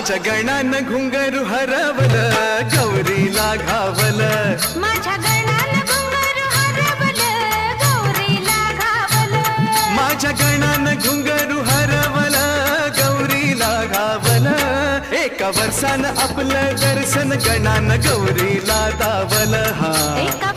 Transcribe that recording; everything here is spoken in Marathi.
माझ्या गणान घुंगरू हरवल गौरीला घावल माझ्या गणान घुंगरू हरवल गौरीला घावल माझ्या गणान घुंगरू हरवल गौरीला घावल एका वर्षान आपलं दर्शन गणान गौरीला दावल हा एका